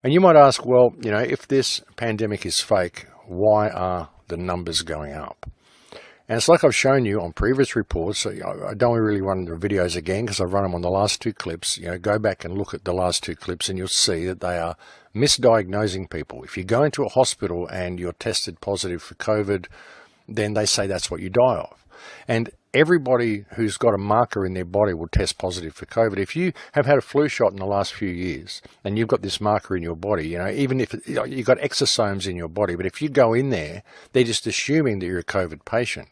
And you might ask, well, if this pandemic is fake, why are the numbers going up? And it's like I've shown you on previous reports. So I don't really run the videos again because I've run them on the last two clips. Go back and look at the last two clips and you'll see that they are misdiagnosing people. If you go into a hospital and you're tested positive for COVID, then they say that's what you die of. And everybody who's got a marker in their body will test positive for COVID. If you have had a flu shot in the last few years and you've got this marker in your body, even if you've got exosomes in your body, but if you go in there, they're just assuming that you're a COVID patient.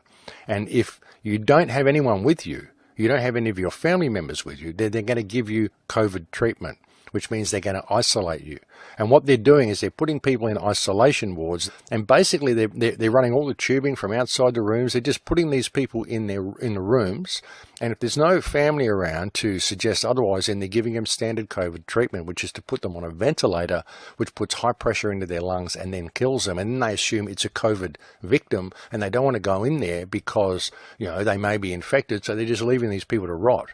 And if you don't have anyone with you, you don't have any of your family members with you, they're going to give you COVID treatment, which means they're going to isolate you. And what they're doing is they're putting people in isolation wards, and basically they're running all the tubing from outside the rooms. They're just putting these people in the rooms, and if there's no family around to suggest otherwise, then they're giving them standard COVID treatment, which is to put them on a ventilator, which puts high pressure into their lungs and then kills them. And then they assume it's a COVID victim, and they don't want to go in there because they may be infected, so they're just leaving these people to rot.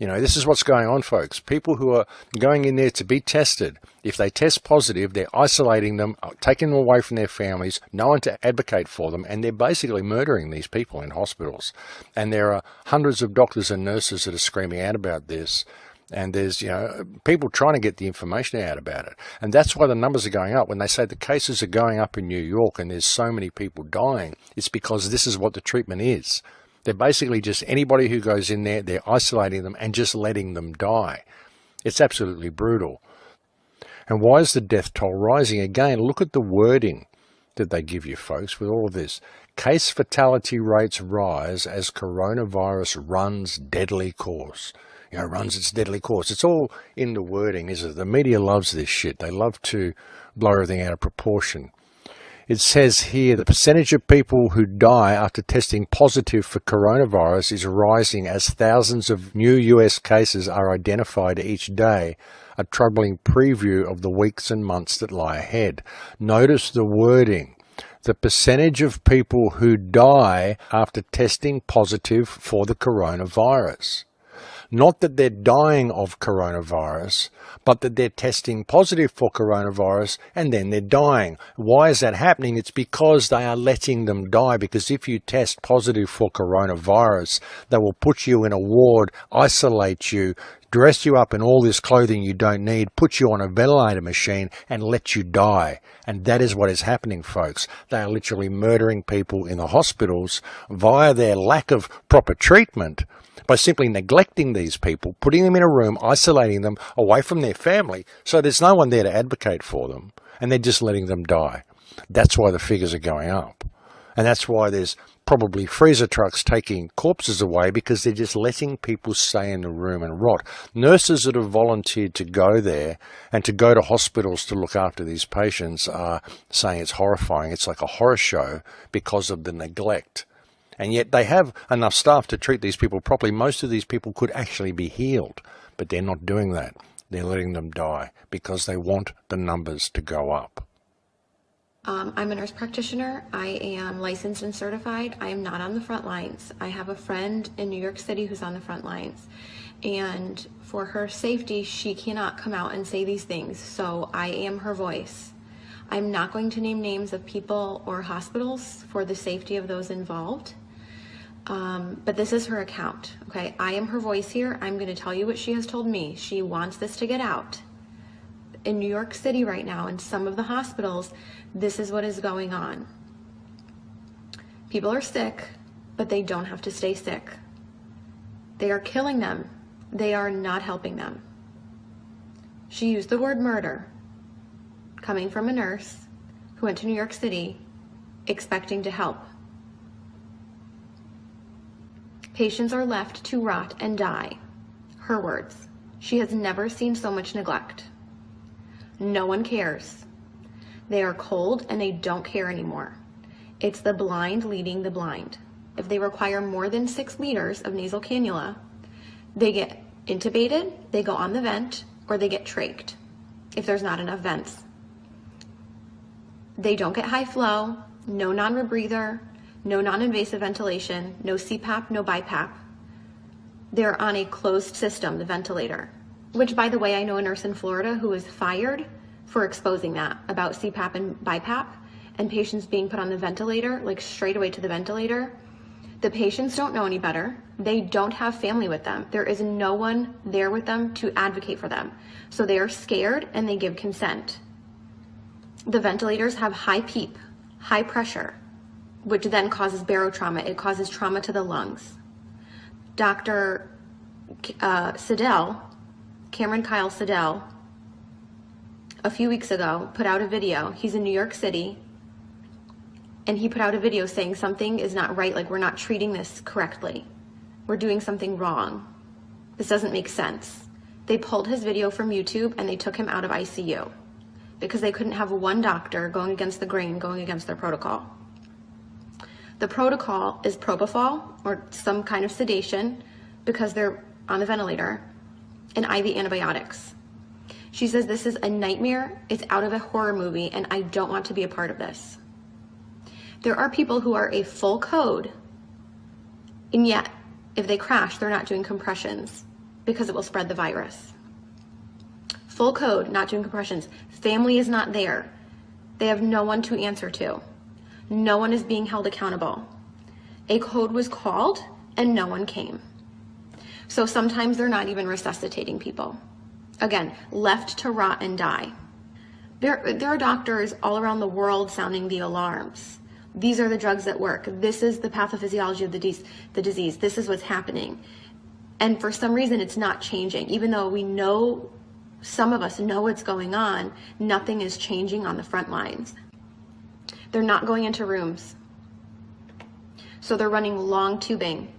This is what's going on, folks. People who are going in there to be tested, if they test positive, they're isolating them, taking them away from their families, no one to advocate for them, and they're basically murdering these people in hospitals. And there are hundreds of doctors and nurses that are screaming out about this. And there's, people trying to get the information out about it. And that's why the numbers are going up. When they say the cases are going up in New York and there's so many people dying, it's because this is what the treatment is. They're basically just anybody who goes in there, they're isolating them and just letting them die. It's absolutely brutal. And why is the death toll rising? Again, look at the wording that they give you, folks, with all of this. Case fatality rates rise as coronavirus runs deadly course. Runs its deadly course. It's all in the wording, isn't it? The media loves this shit. They love to blow everything out of proportion. It says here the percentage of people who die after testing positive for coronavirus is rising as thousands of new US cases are identified each day, a troubling preview of the weeks and months that lie ahead. Notice the wording. The percentage of people who die after testing positive for the coronavirus. Not that they're dying of coronavirus, but that they're testing positive for coronavirus and then they're dying. Why is that happening? It's because they are letting them die. Because if you test positive for coronavirus, they will put you in a ward, isolate you, dress you up in all this clothing you don't need, put you on a ventilator machine and let you die. And that is what is happening, folks. They are literally murdering people in the hospitals via their lack of proper treatment. By simply neglecting these people, putting them in a room, isolating them away from their family, so there's no one there to advocate for them, and they're just letting them die. That's why the figures are going up. And that's why there's probably freezer trucks taking corpses away, because they're just letting people stay in the room and rot. Nurses that have volunteered to go there and to go to hospitals to look after these patients are saying it's horrifying. It's like a horror show because of the neglect. And yet they have enough staff to treat these people properly. Most of these people could actually be healed, but they're not doing that. They're letting them die because they want the numbers to go up. I'm a nurse practitioner. I am licensed and certified. I am not on the front lines. I have a friend in New York City who's on the front lines. And for her safety, she cannot come out and say these things. So I am her voice. I'm not going to name names of people or hospitals for the safety of those involved. But this is her account, okay? I am her voice here. I'm going to tell you what she has told me. She wants this to get out. In New York City right now, in some of the hospitals, this is what is going on. People are sick, but they don't have to stay sick. They are killing them. They are not helping them. She used the word murder, coming from a nurse who went to New York City expecting to help. Patients are left to rot and die. Her words. She has never seen so much neglect. No one cares. They are cold and they don't care anymore. It's the blind leading the blind. If they require more than 6 liters of nasal cannula, they get intubated, they go on the vent, or they get trached if there's not enough vents. They don't get high flow, no non-rebreather, no non-invasive ventilation, no CPAP, no BiPAP. They're on a closed system, the ventilator, which, by the way, I know a nurse in Florida who was fired for exposing that about CPAP and BiPAP and patients being put on the ventilator, like straight away to the ventilator. The patients don't know any better. They don't have family with them. There is no one there with them to advocate for them. So they are scared and they give consent. The ventilators have high PEEP, high pressure, which then causes barotrauma. It causes trauma to the lungs. Dr. Siddell, Cameron Kyle Siddell, a few weeks ago put out a video. He's in New York City, and he put out a video saying something is not right, like we're not treating this correctly. We're doing something wrong. This doesn't make sense. They pulled his video from YouTube and they took him out of ICU because they couldn't have one doctor going against the grain, going against their protocol. The protocol is propofol or some kind of sedation because they're on the ventilator, and IV antibiotics. She says this is a nightmare, it's out of a horror movie, and I don't want to be a part of this. There are people who are a full code, and yet if they crash, they're not doing compressions because it will spread the virus. Full code, not doing compressions. Family is not there. They have no one to answer to. No one is being held accountable. A code was called and no one came. So sometimes they're not even resuscitating people. Again, left to rot and die. There are doctors all around the world sounding the alarms. These are the drugs that work. This is the pathophysiology of the disease. This is what's happening. And for some reason, it's not changing. Even though we know, some of us know what's going on, nothing is changing on the front lines. They're not going into rooms. So they're running long tubing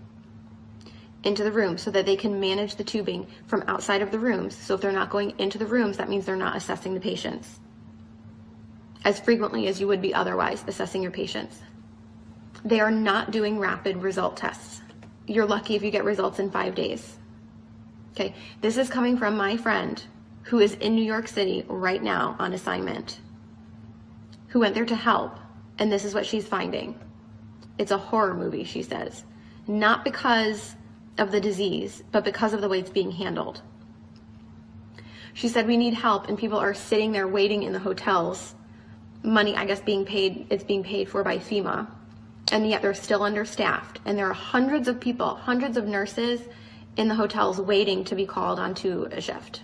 into the room so that they can manage the tubing from outside of the rooms. So if they're not going into the rooms, that means they're not assessing the patients as frequently as you would be otherwise assessing your patients. They are not doing rapid result tests. You're lucky if you get results in 5 days. Okay, this is coming from my friend who is in New York City right now on assignment, who went there to help, and this is what she's finding. It's a horror movie, she says, not because of the disease, but because of the way it's being handled. She said we need help, and people are sitting there waiting in the hotels, money, I guess, being paid, it's being paid for by FEMA, and yet they're still understaffed, and there are hundreds of people, hundreds of nurses in the hotels waiting to be called onto a shift.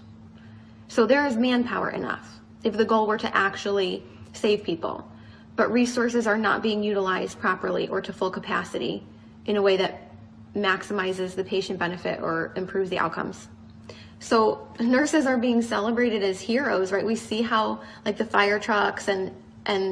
So there is manpower enough if the goal were to actually save people, but resources are not being utilized properly or to full capacity in a way that maximizes the patient benefit or improves the outcomes. So nurses are being celebrated as heroes, right? We see how like the fire trucks and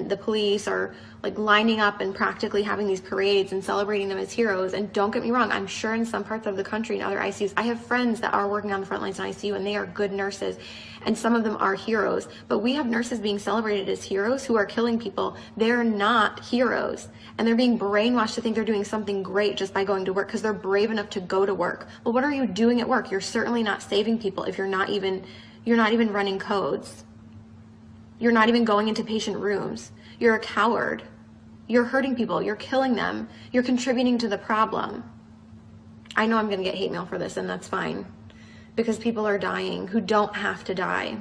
the police are like lining up and practically having these parades and celebrating them as heroes. And don't get me wrong, I'm sure in some parts of the country and other ICUs, I have friends that are working on the front lines in ICU and they are good nurses and some of them are heroes, but we have nurses being celebrated as heroes who are killing people. They're not heroes, and they're being brainwashed to think they're doing something great just by going to work because they're brave enough to go to work. Well, what are you doing at work? You're certainly not saving people if you're not even running codes. You're not even going into patient rooms. You're a coward. You're hurting people. You're killing them. You're contributing to the problem. I know I'm going to get hate mail for this, and that's fine, because people are dying who don't have to die.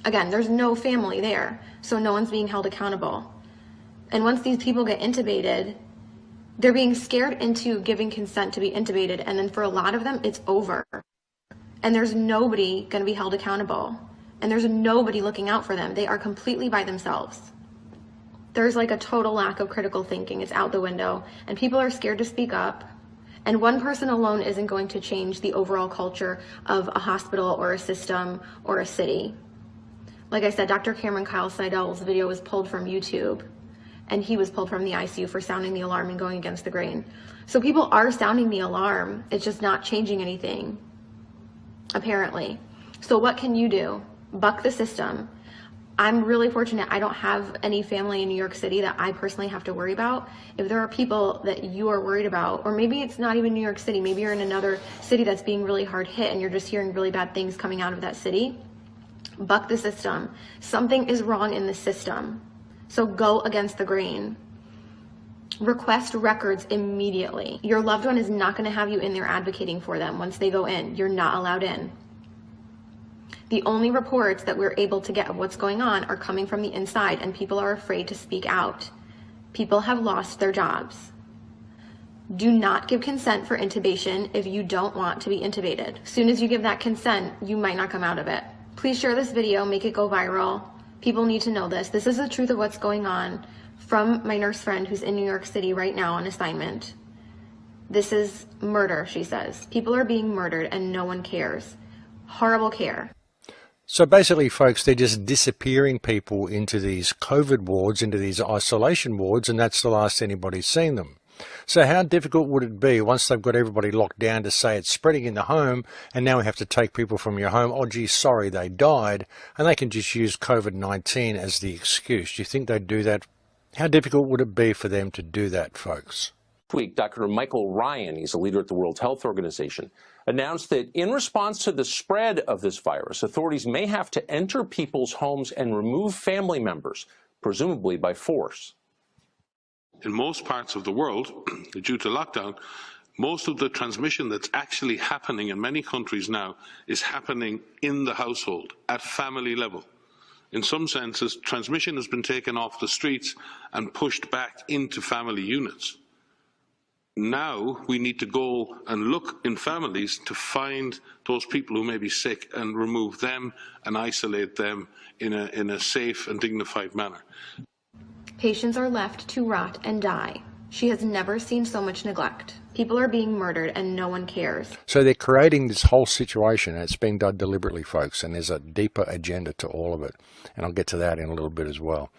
Again, there's no family there, so no one's being held accountable. And once these people get intubated, they're being scared into giving consent to be intubated, and then for a lot of them, it's over. And there's nobody going to be held accountable, and there's nobody looking out for them. They are completely by themselves. There's like a total lack of critical thinking. It's out the window, and people are scared to speak up. And one person alone isn't going to change the overall culture of a hospital or a system or a city. Like I said, Dr. Cameron Kyle Sidell's video was pulled from YouTube, and he was pulled from the ICU for sounding the alarm and going against the grain. So people are sounding the alarm. It's just not changing anything, apparently. So what can you do? Buck the system. I'm really fortunate I don't have any family in New York City that I personally have to worry about. If there are people that you are worried about, or maybe it's not even New York City, maybe you're in another city that's being really hard hit and you're just hearing really bad things coming out of that city, buck the system. Something is wrong in the system. So go against the grain. Request records immediately. Your loved one is not going to have you in there advocating for them once they go in. You're not allowed in. The only reports that we're able to get of what's going on are coming from the inside, and people are afraid to speak out. People have lost their jobs. Do not give consent for intubation if you don't want to be intubated. As soon as you give that consent, you might not come out of it. Please share this video, make it go viral. People need to know this. This is the truth of what's going on from my nurse friend who's in New York City right now on assignment. This is murder, she says. People are being murdered and no one cares. Horrible care. So basically, folks, they're just disappearing people into these COVID wards, into these isolation wards, and that's the last anybody's seen them. So how difficult would it be once they've got everybody locked down to say it's spreading in the home, and now we have to take people from your home? Oh, gee, sorry, they died, and they can just use COVID-19 as the excuse. Do you think they'd do that? How difficult would it be for them to do that, folks? This week, Dr. Michael Ryan, he's a leader at the World Health Organization, announced that in response to the spread of this virus, authorities may have to enter people's homes and remove family members, presumably by force. In most parts of the world, due to lockdown, most of the transmission that's actually happening in many countries now is happening in the household, at family level. In some senses, transmission has been taken off the streets and pushed back into family units. Now we need to go and look in families to find those people who may be sick and remove them and isolate them in a safe and dignified manner. Patients are left to rot and die. She has never seen so much neglect. People are being murdered and no one cares. So they're creating this whole situation, and it's being done deliberately, folks, and there's a deeper agenda to all of it. And I'll get to that in a little bit as well.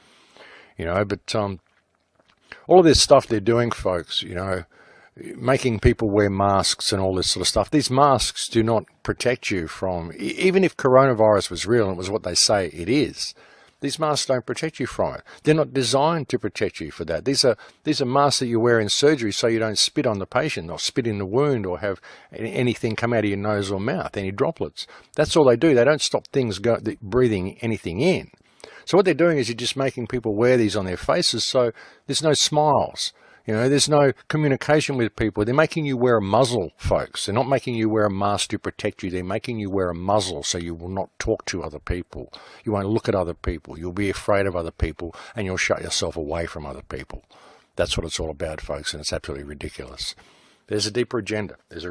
You know, but all of this stuff they're doing, folks, you know, making people wear masks and all this sort of stuff. These masks do not protect you from, even if coronavirus was real and it was what they say it is, these masks don't protect you from it. They're not designed to protect you for that. These are masks that you wear in surgery so you don't spit on the patient or spit in the wound or have anything come out of your nose or mouth, any droplets. That's all they do. They don't stop things breathing anything in. So what they're doing is you're just making people wear these on their faces so there's no smiles. You know, there's no communication with people. They're making you wear a muzzle, folks. They're not making you wear a mask to protect you. They're making you wear a muzzle so you will not talk to other people. You won't look at other people. You'll be afraid of other people, and you'll shut yourself away from other people. That's what it's all about, folks, and it's absolutely ridiculous. There's a deeper agenda. There's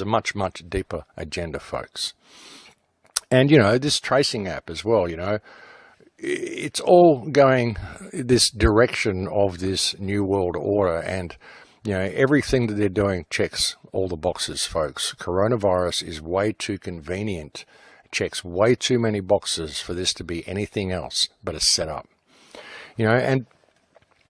a much, much deeper agenda, folks. And, you know, this tracing app as well, you know, it's all going this direction of this new world order, and you know everything that they're doing checks all the boxes, folks. Coronavirus is way too convenient, checks way too many boxes for this to be anything else but a setup. You know, and